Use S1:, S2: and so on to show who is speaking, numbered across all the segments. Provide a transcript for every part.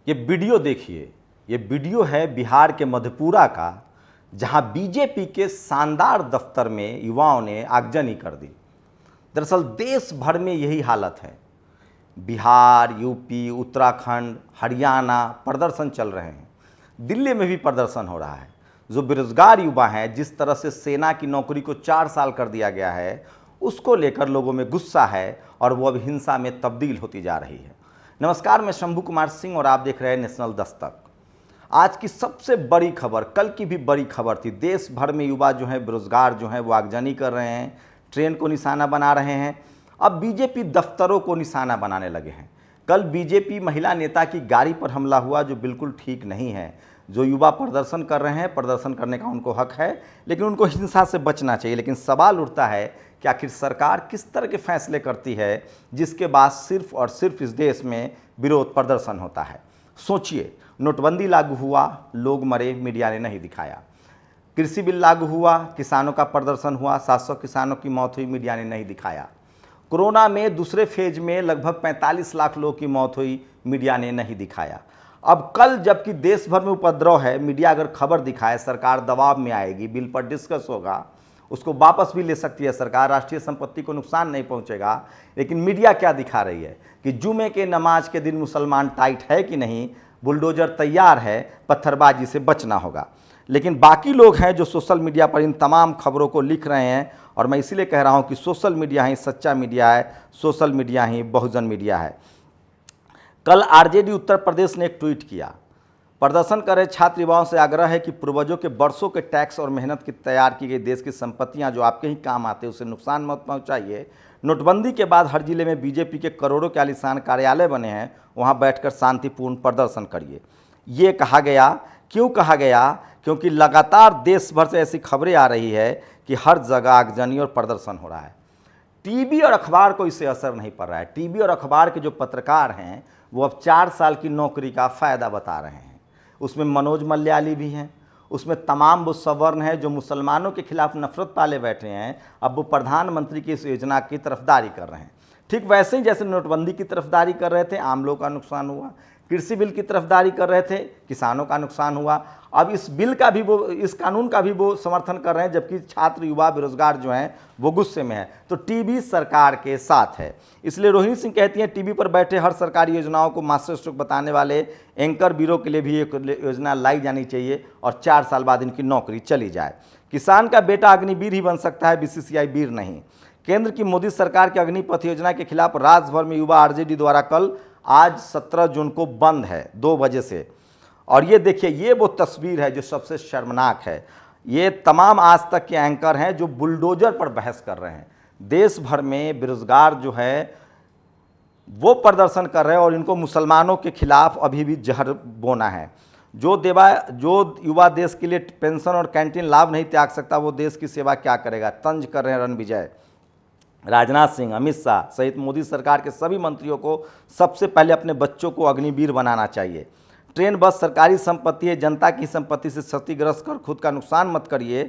S1: ये वीडियो देखिए, ये वीडियो है बिहार के मधेपुरा का, जहां बीजेपी के शानदार दफ्तर में युवाओं ने आगजनी कर दी। दरअसल देश भर में यही हालत है। बिहार, यूपी, उत्तराखंड, हरियाणा प्रदर्शन चल रहे हैं। दिल्ली में भी प्रदर्शन हो रहा है। जो बेरोजगार युवा हैं, जिस तरह से सेना की नौकरी को 4 साल कर दिया गया है, उसको लेकर लोगों में गुस्सा है और वो अब हिंसा में तब्दील होती जा रही है। नमस्कार, मैं शंभू कुमार सिंह और आप देख रहे हैं नेशनल दस्तक। आज की सबसे बड़ी खबर, कल की भी बड़ी खबर थी। देश भर में युवा जो हैं, बेरोजगार जो हैं, वो आगजनी कर रहे हैं, ट्रेन को निशाना बना रहे हैं। अब बीजेपी दफ्तरों को निशाना बनाने लगे हैं। कल बीजेपी महिला नेता की गाड़ी पर हमला हुआ, जो बिल्कुल ठीक नहीं है। जो युवा प्रदर्शन कर रहे हैं, प्रदर्शन करने का उनको हक है, लेकिन उनको हिंसा से बचना चाहिए। लेकिन सवाल उठता है कि आखिर सरकार किस तरह के फैसले करती है जिसके बाद सिर्फ और सिर्फ इस देश में विरोध प्रदर्शन होता है। सोचिए, नोटबंदी लागू हुआ, लोग मरे, मीडिया ने नहीं दिखाया। कृषि बिल लागू हुआ, किसानों का प्रदर्शन हुआ, 700 किसानों की मौत हुई, मीडिया ने नहीं दिखाया। कोरोना में दूसरे फेज में लगभग 45 लाख लोगों की मौत हुई, मीडिया ने नहीं दिखाया। अब कल जबकि देश भर में उपद्रव है, मीडिया अगर खबर दिखाए, सरकार दबाव में आएगी, बिल पर डिस्कस होगा, उसको वापस भी ले सकती है सरकार, राष्ट्रीय संपत्ति को नुकसान नहीं पहुंचेगा। लेकिन मीडिया क्या दिखा रही है कि जुमे के नमाज के दिन मुसलमान टाइट है कि नहीं, बुलडोजर तैयार है, पत्थरबाजी से बचना होगा। लेकिन बाकी लोग हैं जो सोशल मीडिया पर इन तमाम खबरों को लिख रहे हैं, और मैं इसीलिए कह रहा हूं कि सोशल मीडिया ही सच्चा मीडिया है, सोशल मीडिया ही बहुजन मीडिया है। कल आरजेडी उत्तर प्रदेश ने एक ट्वीट किया। प्रदर्शन कर रहे छात्र युवाओं से आग्रह है कि पूर्वजों के बरसों के टैक्स और मेहनत की तैयार की गई देश की संपत्तियां जो आपके ही काम आते हैं, उसे नुकसान मत पहुंचाइए। नोटबंदी के बाद हर जिले में बीजेपी के करोड़ों के आलीशान कार्यालय बने हैं, वहां बैठकर शांतिपूर्ण प्रदर्शन करिए। ये कहा गया, क्यों कहा गया? क्योंकि लगातार देश भर से ऐसी खबरें आ रही है कि हर जगह आगजनी और प्रदर्शन हो रहा है। टीवी और अखबार को इससे असर नहीं पड़ रहा है। टीवी और अखबार के जो पत्रकार हैं, वो अब 4 साल की नौकरी का फ़ायदा बता रहे हैं। उसमें मनोज मलयाली भी हैं, उसमें तमाम वो सवर्ण हैं जो मुसलमानों के खिलाफ नफरत पाले बैठे हैं, अब वो प्रधानमंत्री की इस योजना की तरफदारी कर रहे हैं। ठीक वैसे ही जैसे नोटबंदी की तरफदारी कर रहे थे, आम लोगों का नुकसान हुआ। कृषि बिल की तरफदारी कर रहे थे, किसानों का नुकसान हुआ। अब इस बिल का भी वो, इस कानून का भी वो समर्थन कर रहे हैं, जबकि छात्र, युवा, बेरोजगार जो हैं वो गुस्से में है। तो टीवी सरकार के साथ है। इसलिए रोहिणी सिंह कहती हैं, टीवी पर बैठे हर सरकारी योजनाओं को मास्टर स्ट्रोक बताने वाले एंकर ब्यूरो के लिए भी एक योजना लाई जानी चाहिए और 4 साल बाद इनकी नौकरी चली जाए। किसान का बेटा अग्निवीर ही बन सकता है, बीसीसीआई वीर नहीं। केंद्र की मोदी सरकार की अग्निपथ योजना के खिलाफ राज्य भर में युवा आरजेडी द्वारा कल, आज 17 जून को बंद है 2 बजे से। और ये देखिए, ये वो तस्वीर है जो सबसे शर्मनाक है। ये तमाम आज तक के एंकर हैं जो बुलडोजर पर बहस कर रहे हैं। देश भर में बेरोजगार जो है वो प्रदर्शन कर रहे हैं और इनको मुसलमानों के खिलाफ अभी भी जहर बोना है। जो युवा देश के लिए पेंशन और कैंटीन लाभ नहीं त्याग सकता, वो देश की सेवा क्या करेगा? तंज कर रहे हैं रणविजय। राजनाथ सिंह, अमित शाह सहित मोदी सरकार के सभी मंत्रियों को सबसे पहले अपने बच्चों को अग्निवीर बनाना चाहिए। ट्रेन बस सरकारी संपत्ति है, जनता की संपत्ति से क्षतिग्रस्त कर खुद का नुकसान मत करिए।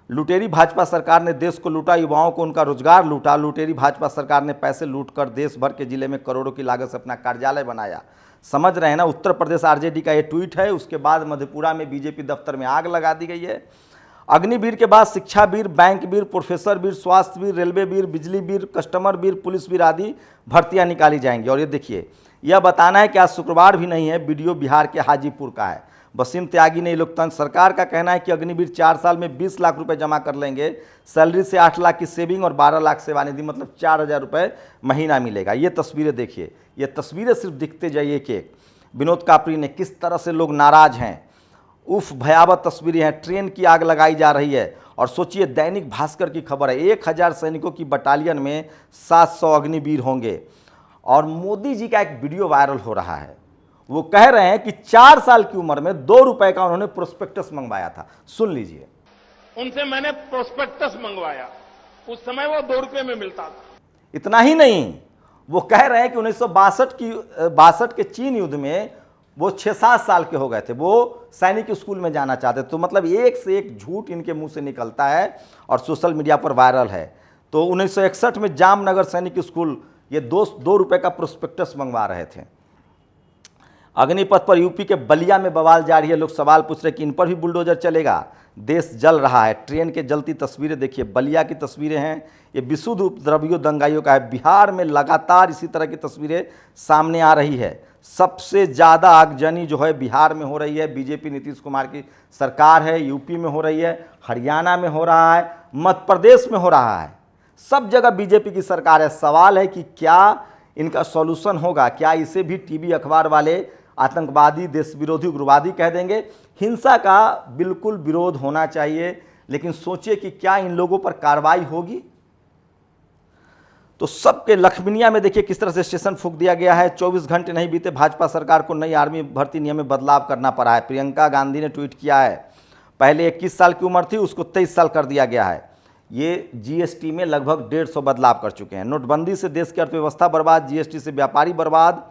S1: लुटेरी भाजपा सरकार ने देश को लूटा, युवाओं को उनका रोजगार लूटा। लुटेरी भाजपा सरकार ने पैसे लूटकर देश भर के जिले में करोड़ों की लागत से अपना कार्यालय बनाया। समझ रहे हैं ना? उत्तर प्रदेश आरजेडी का ये ट्वीट है। उसके बाद मधेपुरा में बीजेपी दफ्तर में आग लगा दी गई है। अग्निवीर के बाद शिक्षा वीर, बैंक वीर, प्रोफेसर वीर, स्वास्थ्य वीर, रेलवे वीर, बिजली वीर, कस्टमर वीर, पुलिस वीर आदि भर्तियां निकाली जाएंगी। और ये देखिए, यह बताना है कि आज शुक्रवार भी नहीं है। वीडियो बिहार के हाजीपुर का है। वसीम त्यागी ने लोकतंत्र सरकार का कहना है कि अग्निवीर 4 साल में 20 लाख रुपए जमा कर लेंगे। सैलरी से 8 लाख की सेविंग और 12 लाख सेवानिधि, मतलब 4,000 रुपये महीना मिलेगा। ये तस्वीरें देखिए, ये तस्वीरें सिर्फ दिखते जाइए एक एक। विनोद कापरी ने किस तरह से लोग नाराज हैं। उफ, भयावह तस्वीरें हैं। ट्रेन की आग लगाई जा रही है। और सोचिए, दैनिक भास्कर की खबर है, 1000 सैनिकों की बटालियन में 700 अग्निवीर होंगे। और मोदी जी का एक वीडियो वायरल हो रहा है। वो कह रहे हैं कि 4 साल की उम्र में 2 रुपए का उन्होंने प्रोस्पेक्टस मंगवाया था। सुन लीजिए।
S2: उनसे मैंने प्रोस्पेक्टस मंगवाया, उस समय वो 2 रुपए में मिलता था।
S1: इतना ही नहीं, वो कह रहे हैं कि 1962 के चीन युद्ध में वो 6-7 साल के हो गए थे, वो सैनिक स्कूल में जाना चाहते। तो मतलब एक से एक झूठ इनके मुंह से निकलता है और सोशल मीडिया पर वायरल है। तो 1961 में जामनगर सैनिक स्कूल ये 2 रुपए का प्रोस्पेक्टस मंगवा रहे थे। अग्निपथ पर यूपी के बलिया में बवाल जारी है। लोग सवाल पूछ रहे कि इन पर भी बुलडोजर चलेगा। देश जल रहा है। ट्रेन के जलती तस्वीरें देखिए, बलिया की तस्वीरें हैं। ये विशुद्ध उपद्रवियों दंगाइयों का है। बिहार में लगातार इसी तरह की तस्वीरें सामने आ रही है। सबसे ज़्यादा आगजनी जो है बिहार में हो रही है। बीजेपी नीतीश कुमार की सरकार है। यूपी में हो रही है, हरियाणा में हो रहा है, मध्य प्रदेश में हो रहा है। सब जगह बीजेपी की सरकार है। सवाल है कि क्या इनका सॉल्यूशन होगा? क्या इसे भी टीवी अखबार वाले आतंकवादी, देश विरोधी, उग्रवादी कह देंगे? हिंसा का बिल्कुल विरोध होना चाहिए, लेकिन सोचिए कि क्या इन लोगों पर कार्रवाई होगी? तो सबके लखमीनिया में देखिए किस तरह से स्टेशन फूंक दिया गया है। 24 घंटे नहीं बीते, भाजपा सरकार को नई आर्मी भर्ती नियम में बदलाव करना पड़ा है। प्रियंका गांधी ने ट्वीट किया है, पहले 21 साल की उम्र थी, उसको 23 साल कर दिया गया है। ये जीएसटी में लगभग 150 बदलाव कर चुके हैं। नोटबंदी से देश की अर्थव्यवस्था बर्बाद, जीएसटी से व्यापारी बर्बाद,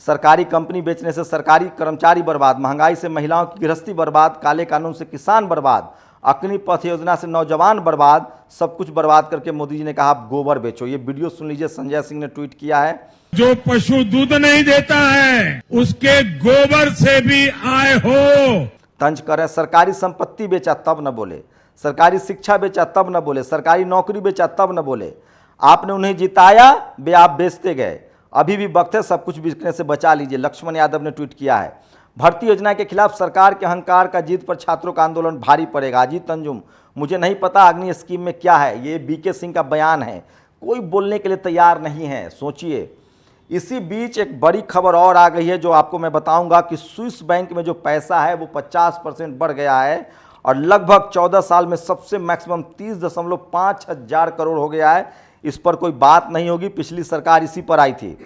S1: सरकारी कंपनी बेचने से सरकारी कर्मचारी बर्बाद, महंगाई से महिलाओं की गृहस्थी बर्बाद, काले कानून से किसान बर्बाद, अग्निपथ योजना से नौजवान बर्बाद। सब कुछ बर्बाद करके मोदी जी ने कहा आप गोबर बेचो। ये वीडियो सुन लीजिए, संजय सिंह ने ट्वीट किया है।
S3: जो पशु दूध नहीं देता है उसके गोबर से भी आय हो।
S1: तंज करें, सरकारी संपत्ति बेचा तब न बोले, सरकारी शिक्षा बेचा तब न बोले, सरकारी नौकरी बेचा तब न बोले। आपने उन्हें जिताया, वे आप बेचते गए। अभी भी वक्त है, सब कुछ बिकने से बचा लीजिए। लक्ष्मण यादव ने ट्वीट किया है। भर्ती योजना के खिलाफ सरकार के अहंकार का जीत पर छात्रों का आंदोलन भारी पड़ेगा। अजीत अंजुम, मुझे नहीं पता अग्नि स्कीम में क्या है। ये बीके सिंह का बयान है, कोई बोलने के लिए तैयार नहीं है। सोचिए। इसी बीच एक बड़ी खबर और आ गई है जो आपको मैं बताऊंगा कि स्विस बैंक में जो पैसा है वो 50% बढ़ गया है और लगभग 14 साल में सबसे मैक्सिमम 30.5 हजार करोड़ हो गया है। इस पर कोई बात नहीं होगी, पिछली सरकार इसी पर आई थी।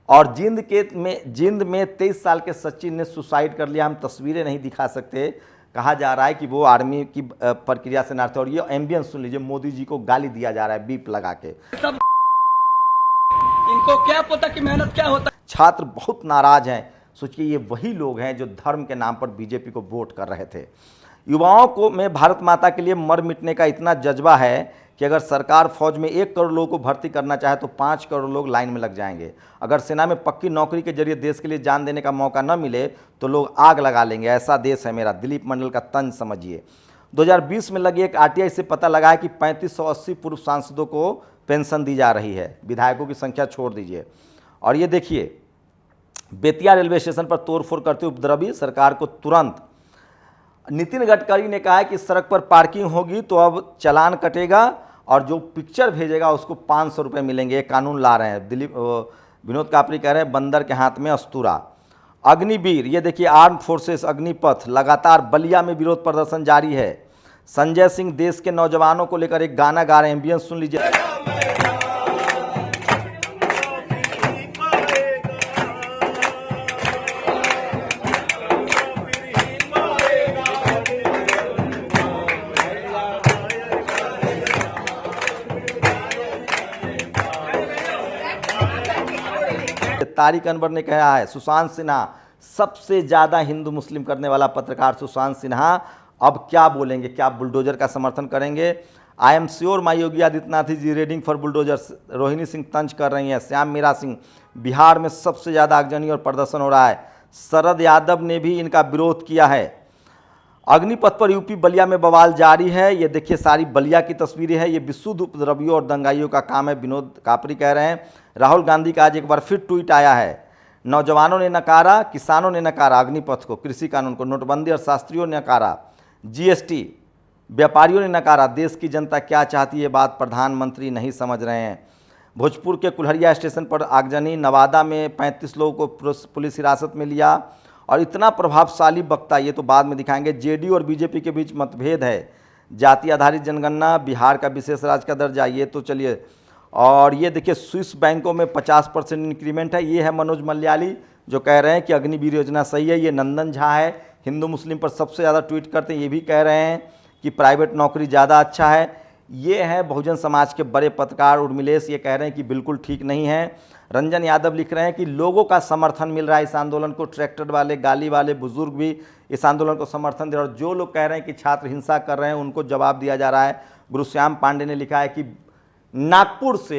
S1: और जिंद में 23 साल के सचिन ने सुसाइड कर लिया। हम तस्वीरें नहीं दिखा सकते, कहा जा रहा है कि वो आर्मी की प्रक्रिया से नाते। और ये एम्बियंस सुन लीजिए, मोदी जी को गाली दिया जा रहा है बीप लगा के।
S4: इनको क्या पता कि मेहनत क्या होता है।
S1: छात्र बहुत नाराज हैं। सोचिए, ये वही लोग हैं जो धर्म के नाम पर बीजेपी को वोट कर रहे थे। युवाओं को में भारत माता के लिए मर मिटने का इतना जज्बा है कि अगर सरकार फौज में 1 करोड़ लोगों को भर्ती करना चाहे तो 5 करोड़ लोग लाइन में लग जाएंगे। अगर सेना में पक्की नौकरी के जरिए देश के लिए जान देने का मौका न मिले तो लोग आग लगा लेंगे। ऐसा देश है मेरा। दिलीप मंडल का तंज समझिए। 2020 में लगी एक आरटीआई से पता लगा है कि 3580 पूर्व सांसदों को पेंशन दी जा रही है। विधायकों की संख्या छोड़ दीजिए। और ये देखिए, बेतिया रेलवे स्टेशन पर तोड़फोड़ करते उपद्रवी, सरकार को तुरंत। नितिन गडकरी ने कहा है कि सड़क पर पार्किंग होगी तो अब चालान कटेगा और जो पिक्चर भेजेगा उसको 500 रुपये मिलेंगे। ये कानून ला रहे हैं। विनोद कापरी कह रहे हैं बंदर के हाथ में अस्तूरा। अग्निवीर, ये देखिए, आर्म फोर्सेस अग्निपथ, लगातार बलिया में विरोध प्रदर्शन जारी है। संजय सिंह देश के नौजवानों को लेकर एक गाना गा रहे हैं। एम्बियंस सुन लीजिए। तारिक अनवर ने कहा है सुशांत सिन्हा सबसे ज़्यादा हिंदू मुस्लिम करने वाला पत्रकार सुशांत सिन्हा अब क्या बोलेंगे? क्या बुलडोजर का समर्थन करेंगे? I am sure my Yogi Adityanath ji raiding for bulldozers. Rohini Singh तंज कर रही हैं। श्याम मीरा सिंह, बिहार में सबसे ज़्यादा आगजनी और प्रदर्शन हो रहा है। शरद यादव ने भी इनका विरोध किया है। अग्निपथ पर यूपी बलिया में बवाल जारी है। ये देखिए, सारी बलिया की तस्वीरें हैं। ये विशुद्ध उपद्रवियों और दंगाइयों का काम है। विनोद कापरी कह रहे हैं। राहुल गांधी का आज एक बार फिर ट्वीट आया है। नौजवानों ने नकारा, किसानों ने नकारा अग्निपथ को, कृषि कानून को, नोटबंदी और शास्त्रियों ने नकारा, जीएसटी, व्यापारियों ने नकारा। देश की जनता क्या चाहती है, बात प्रधानमंत्री नहीं समझ रहे हैं। भोजपुर के कुल्हरिया स्टेशन पर आगजनी। नवादा में 35 लोगों को पुलिस हिरासत में लिया। और इतना प्रभावशाली वक्ता, ये तो बाद में दिखाएंगे। जेडीयू और बीजेपी के बीच मतभेद है। जाति आधारित जनगणना, बिहार का विशेष राज्य का दर्जा, ये तो चलिए। और ये देखिए, स्विस बैंकों में 50% इंक्रीमेंट है। ये है मनोज मलयाली जो कह रहे हैं कि अग्निवीर योजना सही है। ये नंदन झा है, हिंदू मुस्लिम पर सबसे ज़्यादा ट्वीट करते हैं। ये भी कह रहे हैं कि प्राइवेट नौकरी ज़्यादा अच्छा है। ये है बहुजन समाज के बड़े पत्रकार उर्मिलेश, ये कह रहे हैं कि बिल्कुल ठीक नहीं है। रंजन यादव लिख रहे हैं कि लोगों का समर्थन मिल रहा है इस आंदोलन को। ट्रैक्टर वाले, गाली वाले, बुजुर्ग भी इस आंदोलन को समर्थन दे रहे हैं। और जो लोग कह रहे हैं कि छात्र हिंसा कर रहे हैं उनको जवाब दिया जा रहा है। गुरुश्याम पांडे ने लिखा है कि नागपुर से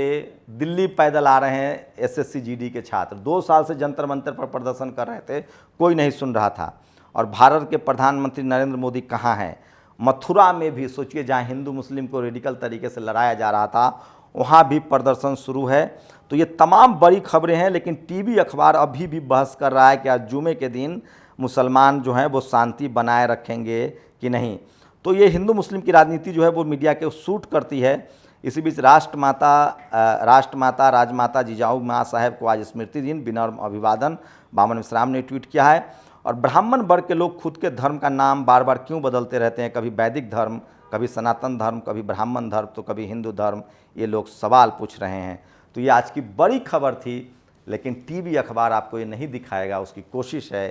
S1: दिल्ली पैदल आ रहे हैं एसएससी जीडी के छात्र, 2 साल से जंतर मंतर पर प्रदर्शन कर रहे थे, कोई नहीं सुन रहा था। और भारत के प्रधानमंत्री नरेंद्र मोदी कहाँ हैं? मथुरा में भी सोचिए, जहाँ हिंदू मुस्लिम को रेडिकल तरीके से लड़ाया जा रहा था, वहाँ भी प्रदर्शन शुरू है। तो ये तमाम बड़ी खबरें हैं, लेकिन टीवी अखबार अभी भी बहस कर रहा है कि आज जुमे के दिन मुसलमान जो हैं वो शांति बनाए रखेंगे कि नहीं। तो ये हिंदू मुस्लिम की राजनीति जो है वो मीडिया के सूट करती है। इसी बीच राष्ट्रमाता राजमाता जिजाऊ माँ साहेब को आज स्मृति दिन, विनम्र अभिवादन बामन मिश्राम ने ट्वीट किया है। और ब्राह्मण वर्ग के लोग खुद के धर्म का नाम बार बार क्यों बदलते रहते हैं, कभी वैदिक धर्म, कभी सनातन धर्म, कभी ब्राह्मण धर्म, तो कभी हिंदू धर्म, ये लोग सवाल पूछ रहे हैं। तो ये आज की बड़ी खबर थी, लेकिन टीवी अखबार आपको ये नहीं दिखाएगा। उसकी कोशिश है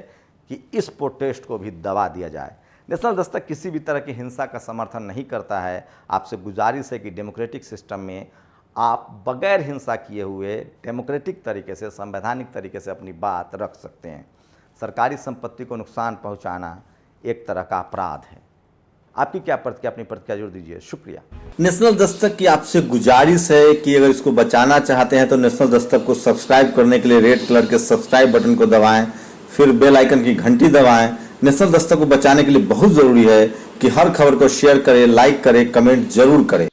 S1: कि इस प्रोटेस्ट को भी दबा दिया जाए। नेशनल दस्तक किसी भी तरह की हिंसा का समर्थन नहीं करता है। आपसे गुजारिश है कि डेमोक्रेटिक सिस्टम में आप बगैर हिंसा किए हुए डेमोक्रेटिक तरीके से, संवैधानिक तरीके से अपनी बात रख सकते हैं। सरकारी संपत्ति को नुकसान पहुंचाना एक तरह का अपराध है। आपकी क्या प्रतिक्रिया, अपनी प्रतिक्रिया जरूर दीजिए। शुक्रिया।
S5: नेशनल दस्तक की आपसे गुजारिश है कि अगर इसको बचाना चाहते हैं तो नेशनल दस्तक को सब्सक्राइब करने के लिए रेड कलर के सब्सक्राइब बटन को दबाएं, फिर बेल आइकन की घंटी दबाएं। नेशनल दस्तक को बचाने के लिए बहुत जरूरी है कि हर खबर को शेयर करें, लाइक करें, कमेंट जरूर करें।